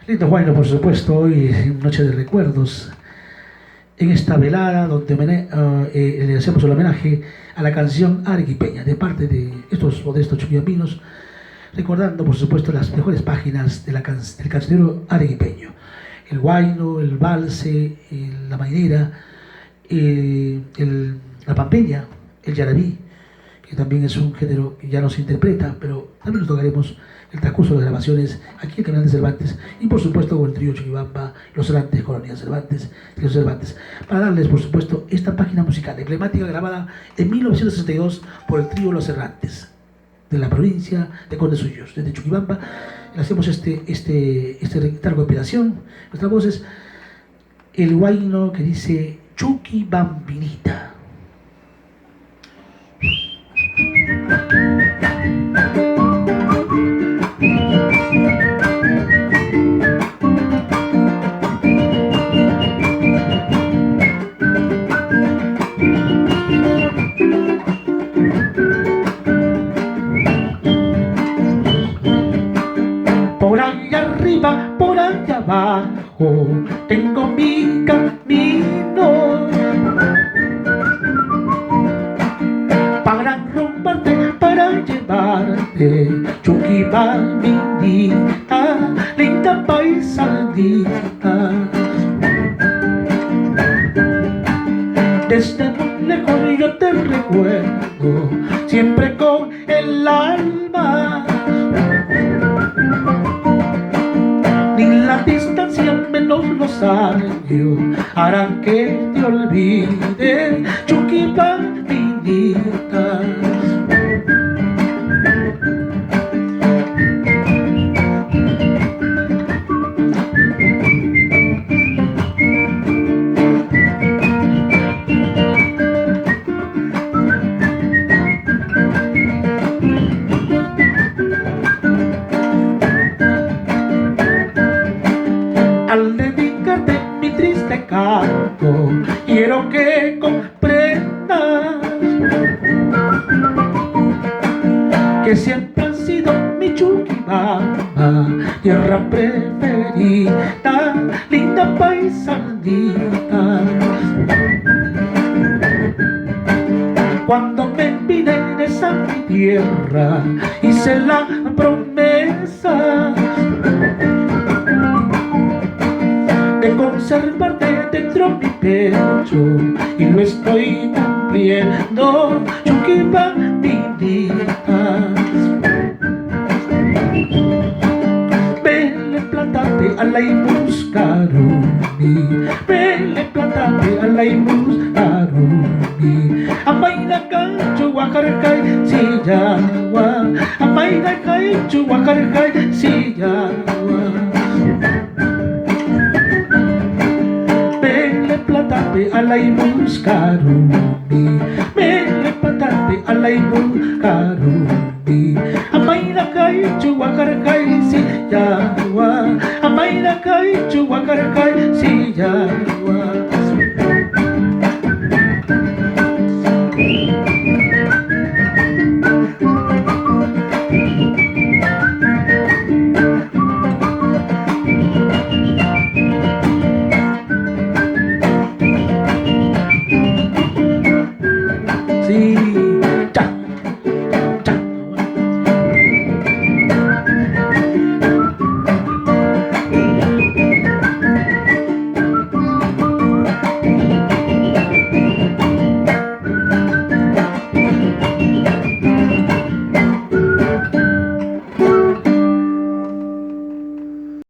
Lindo Guayno, por supuesto, hoy noche de recuerdos, en esta velada donde le hacemos el homenaje a la canción arequipeña de parte de estos modestos chuquiambinos, recordando, por supuesto, las mejores páginas de del cancionero arequipeño. El guayno, el valse, la marinera, la pampeña, el yarabí, que también es un género que ya no se interpreta, pero también nos tocaremos el transcurso de las grabaciones aquí en Canal de Cervantes y por supuesto con el trío Chuquibamba, los Cervantes, Colonia Cervantes, trío Cervantes, para darles por supuesto esta página musical emblemática grabada en 1962 por el trío Los Cervantes de la provincia de Conde Suyos, desde Chuquibamba. Le hacemos esta recopilación, nuestras voces, el guayno que dice Chuquibambinita. Por allá arriba, por allá abajo, tengo mi camino para romperte, para llevarte, Chuquibambinita, linda paisanita. Desde muy lejos yo te recuerdo, siempre con el alma. Ni la distancia menos los años harán que te olvide, Chuquibambinita. Al dedicarte mi triste canto, quiero que comprendas que siempre ha sido mi Chuquibamba, tierra preferida, linda paisanita. Cuando me vine en esa mi tierra, hice la promesa de conservarte dentro mi pecho, y lo estoy cumpliendo, Chuquibambinita. Vele plantate a la imuscarumi, vele plantate a la imuscarumi. Amaina cancho guacarcay sillawa, amaina cancho guacarcay sillawa. Plantate a la imuscarumi, vele plantate a la imuscarumi. Amaina caichu guacarcay sillawa, amaina caichu guacarcay sillawa.